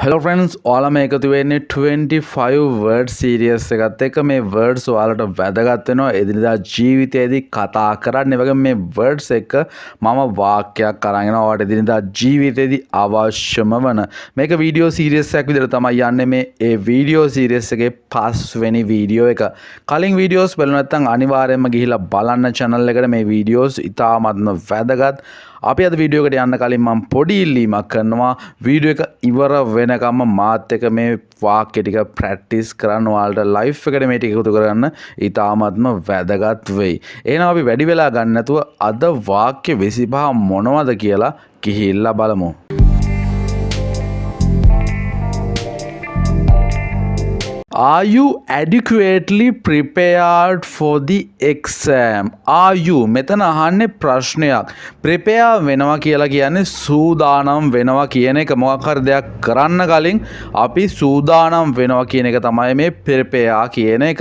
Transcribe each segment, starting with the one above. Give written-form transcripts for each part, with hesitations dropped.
Hello friends, ඔයාලා මේ එකතු වෙන්නේ 25 word series එකත් එක්ක මේ words ඔයාලට වැදගත් වෙනවා එදිනදා ජීවිතයේදී කතා කරන්න. ඒ වගේම මේ words එක මම වාක්‍යයක් අරන් එනවා ඔයාලට එදිනදා ජීවිතයේදී අවශ්‍යම වන. මේක වීඩියෝ series එකක් විදිහට තමයි යන්නේ මේ ඒ වීඩියෝ series එකේ 5 වෙනි වීඩියෝ එක. කලින් වීඩියෝස් බලන්න නැත්නම් අනිවාර්යයෙන්ම ගිහිල්ලා බලන්න channel එකට මේ වීඩියෝස් ඉතාමත්ම වැදගත්. අපි අද වීඩියෝ එකට යන්න කලින් මම පොඩි ඉල්ලීමක් කරනවා. වීඩියෝ එක ඉවර වෙනකම්ම මාත් එක්ක මේ වාක්‍ය ටික ප්‍රැක්ටිස් කරන්න ඔයාලට ලයිව් එකට මේ ටික එකතු කරගන්න ඉතාමත්ම වැදගත් වෙයි. එහෙනම් අපි වැඩි වෙලා ගන්න නැතුව අද වාක්‍ය 25 මොනවද කියලා ගිහිල්ලා බලමු. Are you adequately prepared for the exam? Are you මෙතන අහන්නේ ප්‍රශ්නයක්. prepare වෙනවා කියලා කියන්නේ සූදානම් වෙනවා කියන එක. මොකක් හරි දෙයක් කරන්න කලින් අපි සූදානම් වෙනවා කියන එක තමයි මේ prepare කියන එක.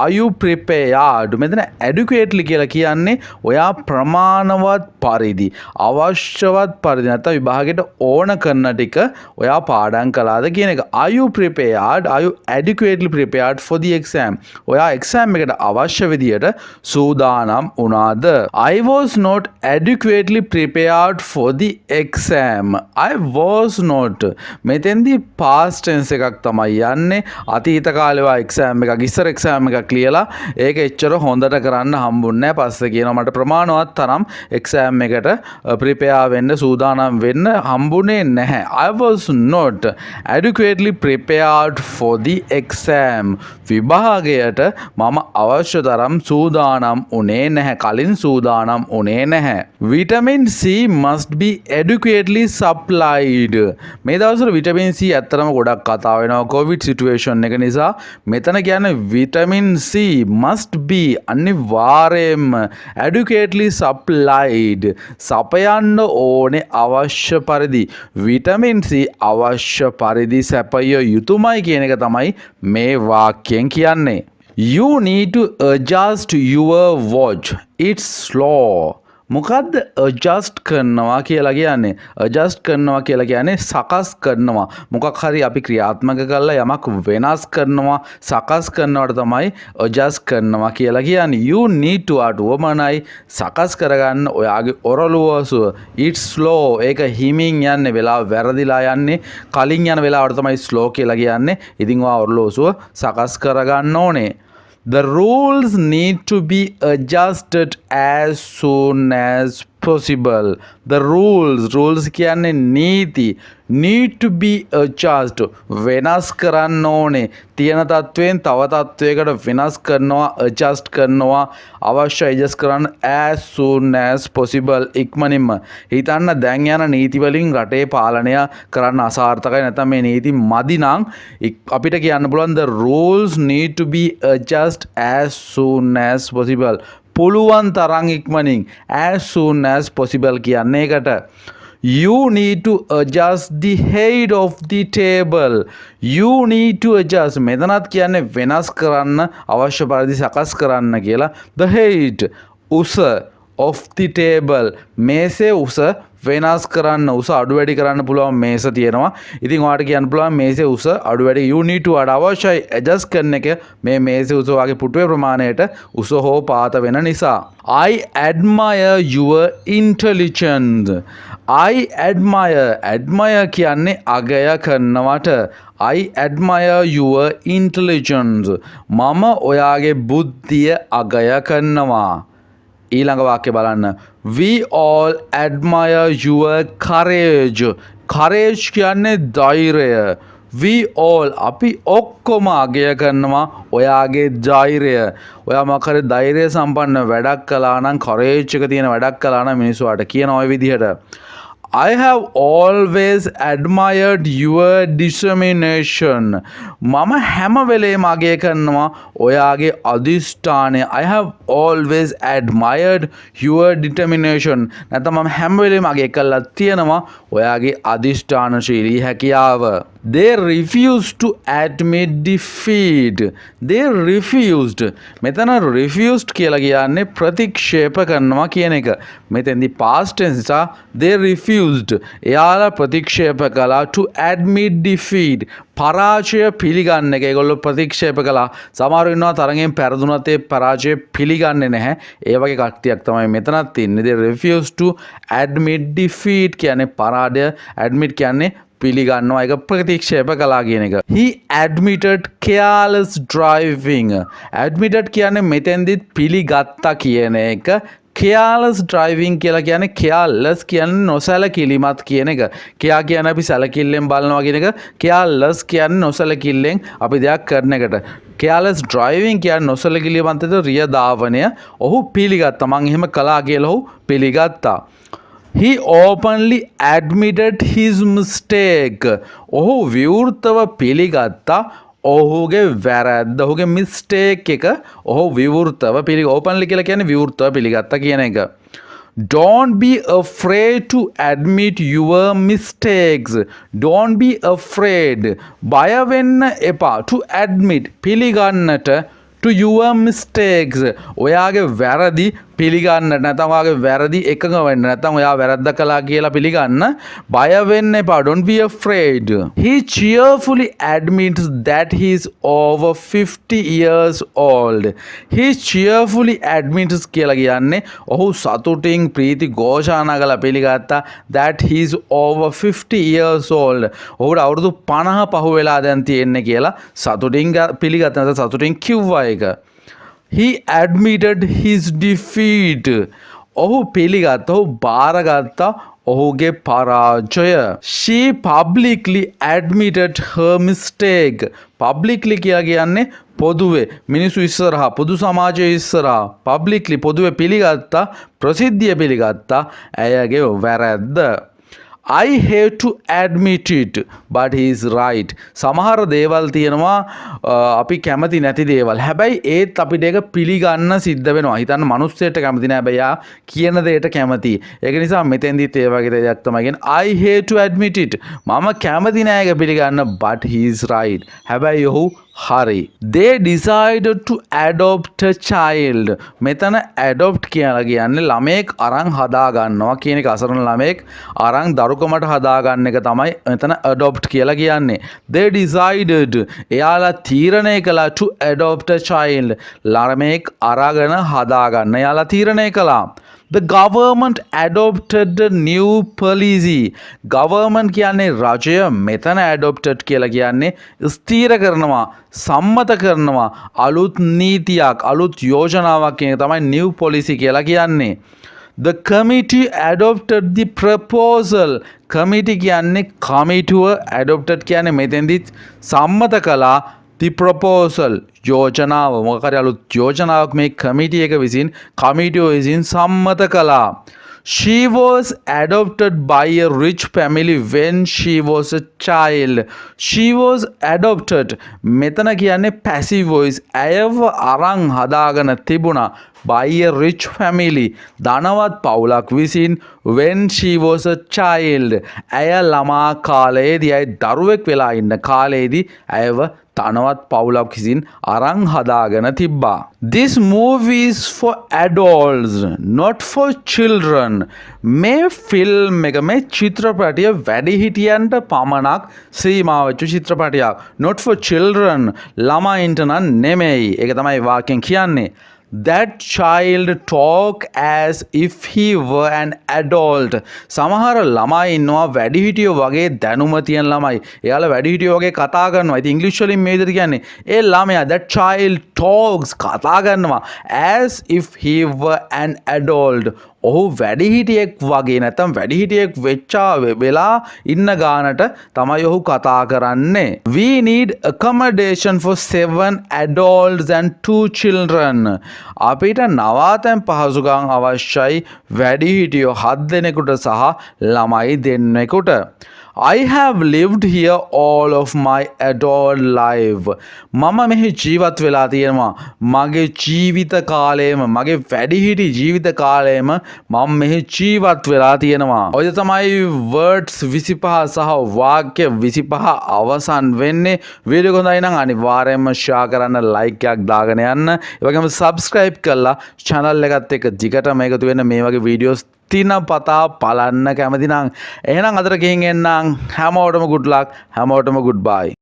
Are you prepared? මෙතන adequately කියලා කියන්නේ ඔයා ප්‍රමාණවත් පරිදි අවශ්‍යවත් පරිදි නැත්නම් විභාගයට ඕන කරන ටික ඔයා පාඩම් කළාද කියන එක. Are you prepared? Are you adequately prepared for the exam? ඔයා exam එකට අවශ්‍ය විදියට සූදානම් වුණාද? I was not adequately prepared for the exam. I was not. මෙතෙන්දී past tense එකක් තමයි යන්නේ. අතීත කාලේ වා exam එකක් ඉස්සර exam එකක් ලියලා ඒක එච්චර හොඳට කරන්න හම්බුන්නේ නැහැ. පස්සේ කියනවා මට ප්‍රමාණවත් තරම් exam එකට prepare වෙන්න සූදානම් වෙන්න හම්බුනේ නැහැ. I was not adequately prepared for the exam. විභාගයට මම අවශ්‍ය තරම් සූදානම් උනේ නැහැ. කලින් සූදානම් උනේ නැහැ. Vitamin C must be adequately supplied. මේ දවස්වල vitamin C ඇත්තටම ගොඩක් කතා වෙනවා COVID situation එක නිසා. මෙතන කියන්නේ vitamin C must be අනිවාර්යයෙන්ම adequately supplied. සපයන්න ඕනේ අවශ්‍ය පරිදි. vitamin C අවශ්‍ය පරිදි සැපය යුතුමයි කියන එක තමයි මේ වාක්‍යයෙන් කියන්නේ. You need to adjust your watch. It's slow. මොකද්ද adjust කරනවා කියලා කියන්නේ? adjust කරනවා කියලා කියන්නේ සකස් කරනවා. මොකක් හරි අපි ක්‍රියාත්මක කරලා යමක් වෙනස් කරනවා, සකස් කරනවට තමයි adjust කරනවා කියලා කියන්නේ. You need to වමනයි සකස් කරගන්න ඔයාගේ ඔරලුවසුව. It's slow. ඒක හිමින් යන්නේ, වෙලාව වැරදිලා යන්නේ. කලින් යන වෙලාවට තමයි slow කියලා කියන්නේ. ඉතින් ඔයා ඔරලුවසුව සකස් කරගන්න ඕනේ. The rules need to be adjusted as soon as possible. The rules කියන්නේ නීති. Need to be adjusted. වෙනස් කරන්න ඕනේ. තියෙන තත්වයෙන් තව තත්වයකට වෙනස් කරනවා, adjust කරනවා. අවශ්‍ය adjust කරන්න as soon as possible. ඉක්මනින්ම. හිතන්න දැන් යන නීති වලින් රටේ පාලනය කරන්න අසාර්ථකයි නැත්නම් මේ නීති මදි නම් අපිට කියන්න පුළුවන් the rules need to be adjusted as soon as possible. පුළුවන් තරම් ඉක්මනින් as soon as possible කියන්නේ ඒකට. You need to adjust the height of the table. You need to adjust. මෙතනත් කියන්නේ වෙනස් කරන්න අවශ්‍ය පරිදි සකස් කරන්න කියලා. The height උස of the table. මේසේ උස වෙනස් කරන්න, උස අඩු වැඩි කරන්න පුළුවන් මේස තියෙනවා. ඉතින් ඔයාලට කියන්න පුළුවන් මේසේ උස අඩු වැඩි you need to අවශ්‍යයි adjust කරන එක මේ මේසේ උස වගේ පුටුවේ ප්‍රමාණයට උස හෝ පාත වෙන නිසා. I admire your intelligence. I admire කියන්නේ අගය කරනවට. I admire your intelligence. මම ඔයාගේ බුද්ධිය අගය කරනවා. ඊළඟ වාක්‍ය බලන්න. We all admire your courage. courage කියන්නේ ධෛර්යය. We all අපි ඔක්කොම අගය කරනවා ඔයාගේ ධෛර්යය. ඔයා මොකක් හරි ධෛර්ය සම්පන්න වැඩක් කළා නම්, courage එක තියෙන වැඩක් කළා නම් මිනිස්සුන්ට කියන ওই විදිහට. I have always admired your determination. මම හැම වෙලේම අගය කරනවා ඔයාගේ අදිෂ්ඨානය. I have always admired your determination. නැත්නම් මම හැම වෙලේම අගය කරලා තියෙනවා ඔයාගේ අදිෂ්ඨානශීලී හැකියාව. They refused to admit defeat. They refused. මෙතන refused කියලා කියන්නේ ප්‍රතික්ෂේප කරනවා කියන එක. මෙතෙන්දි past tense නිසා they refused. එයාලා ප්‍රතික්ෂේප කළා to admit defeat. පරාජය පිළිගන්න එක. ඒගොල්ලෝ ප්‍රතික්ෂේප කළා. සමහර ඉන්නවා තරගෙන් පෙරදුනත් ඒ පරාජය පිළිගන්නේ නැහැ. ඒ වගේ කට්ටියක් තමයි මෙතනත් තින්නේ. they refused to admit defeat කියන්නේ පරාජය. admit කියන්නේ පිළිගන්නවා එක ප්‍රතික්ෂේප කළා කියන එක. He admitted careless driving. Admitted කියන්නේ මෙතෙන්දිත් පිළිගත්තා කියන එක. careless driving කියලා කියන්නේ careless කියන්නේ නොසැලකිලිමත් කියන එක. care කියන්නේ අපි සැලකිල්ලෙන් බලනවා කියන එක. careless කියන්නේ නොසැලකිල්ලෙන් අපි දෙයක් කරන එකට. careless driving කියන්නේ නොසැලකිලිමත් රියදාවනය. ඔහු පිළිගත්තා. මං එහෙම කළා කියලා ඔහු පිළිගත්තා. He openly admitted his mistake. ඔහු විවෘතව පිළිගත්තා ඔහුගේ වැරද්ද. ඔහුගේ mistake එක ඔහු විවෘතව openly කියලා කියන්නේ විවෘතව පිළිගත්තා කියන එක. Don't be afraid to admit your mistakes. Don't be afraid. බය වෙන්න එපා. To admit පිළිගන්නට to your mistakes. ඔයාගේ වැරදි පිළිගන්නට නැත්නම් ඔයාගේ වැරදි එකඟ වෙන්න නැත්නම් ඔයා වැරද්ද කළා කියලා පිළිගන්න බය වෙන්න එපා. Don't be afraid. He cheerfully admits that he is over 50 years old. He cheerfully admits කියලා කියන්නේ ඔහු සතුටින් ප්‍රීති ഘോഷානා කළා පිළිගත්තා that he is over 50 years old. ඔහුට අවුරුදු 50 පහු වෙලා දැන් තියෙන්නේ කියලා සතුටින් පිළිගත්තා. නැත්නම් සතුටින් කිව්වා ඒක. He admitted his defeat. ඔහු පිළිගත්තා. ඔහු බාරගත්තා ඔහුගේ පරාජය. She publicly admitted her mistake. Publicly කියලා කියන්නේ පොදුවේ මිනිස්සු ඉස්සරහා පොදු සමාජයේ ඉස්සරහා publicly පොදුවේ පිළිගත්තා ප්‍රසිද්ධිය පිළිගත්තා ඇයගේ වැරද්ද. I hate to admit it but he is right. සමහර දේවල් තියෙනවා අපි කැමති නැති දේවල්. හැබැයි ඒත් අපිට ඒක පිළිගන්න සිද්ධ වෙනවා. හිතන්න මිනිස්සෙට කැමති නෑ. හැබැයි යා කියන දෙයට කැමති. ඒක නිසා මෙතෙන්දිත් ඒ වගේ දෙයක් තමයි කියන්නේ I hate to admit it. මම කැමති නෑ ඒක පිළිගන්න but he is right. හැබැයි ඔහු හරි. They decided to adopt a child. මෙතන adopt කියලා කියන්නේ ළමෙක් අරන් හදා ගන්නවා කියන එක. අසරණ ළමෙක් අරන් දරුකමට හදා ගන්න එක තමයි මෙතන adopt කියලා කියන්නේ. They decided එයාලා තීරණය කළා to adopt a child. ළමෙක් අරගෙන හදා ගන්න එයාලා තීරණය කළා. The government adopted a new policy. Government කියන්නේ රජය. මෙතන adopted කියලා කියන්නේ ස්ථීර කරනවා, සම්මත කරනවා, අලුත් නීතියක්, අලුත් යෝජනාවක් කියන තමයි new policy කියලා කියන්නේ. The committee adopted the proposal. Committee කියන්නේ committee adopted කියන්නේ මෙතෙන්දිත් සම්මත කළා the proposal යෝජනාව. මොකක් හරි අලුත් යෝජනාවක් මේ committee එක විසින් committee විසින් සම්මත කළා. She was adopted by a rich family when she was a child. She was adopted. මෙතන කියන්නේ passive voice. ඇයව අරන් හදාගෙන තිබුණා by a rich family. ධනවත් පවුලක් විසින් when she was a child. ඇය ළමා කාලයේදී ඇය දරුවෙක් වෙලා ඉන්න කාලයේදී ඇයව ධනවත් පවුලක් විසින් අරන් හදාගෙන තිබ්බා. This movie is for adults, not for children. මේ ෆිල්ම් එක මේ චිත්‍රපටය වැඩිහිටියන්ට පමණක් සීමා වෙච්ච චිත්‍රපටයක්. Not for children. ළමයින්ට නම් නෙමෙයි. ඒක තමයි වාක්‍යයෙන් කියන්නේ. That child talk as if he were an adult. සමහර ළමයි ඉන්නවා වැඩිහිටියෝ වගේ දැනුම තියෙන ළමයි. එයාලා වැඩිහිටියෝ වගේ කතා කරනවා. ඉතින් ඉංග්‍රීසි වලින් මේ විදිහට කියන්නේ ඒ ළමයා that child talks කතා කරනවා as if he were an adult. ඔහු වැඩිහිටියෙක් වගේ නැත්නම් වැඩිහිටියෙක් වෙච්චා වෙලා ඉන්න ගානට තමයි ඔහු කතා කරන්නේ. We need accommodation for 7 adults and 2 children. අපිට නවාතැන් පහසුකම් අවශ්‍යයි වැඩිහිටියෝ 7 දෙනෙකුට සහ ළමයි දෙන්නෙකුට. I have lived here all of my adult life. මම මෙහි ජීවත් වෙලා තියෙනවා. මගේ ජීවිත කාලයම මගේ වැඩිහිටි ජීවිත කාලයම මම මෙහි ජීවත් වෙලා තියෙනවා. ඔය තමයි words 25 සහ වාක්‍ය 25 අවසන් වෙන්නේ. වීඩියෝ එක හොඳයි නම් අනිවාර්යයෙන්ම share කරන්න, like එකක් දාගෙන යන්න. ඒ වගේම subscribe කරලා channel එකත් එක්ක දිගටම එකතු වෙන්න මේ වගේ videos තිනපතා බලන්න කැමති නම් එහෙනම් අදට ගිහින් එන්නම්. හැමෝටම good luck. හැමෝටම goodbye.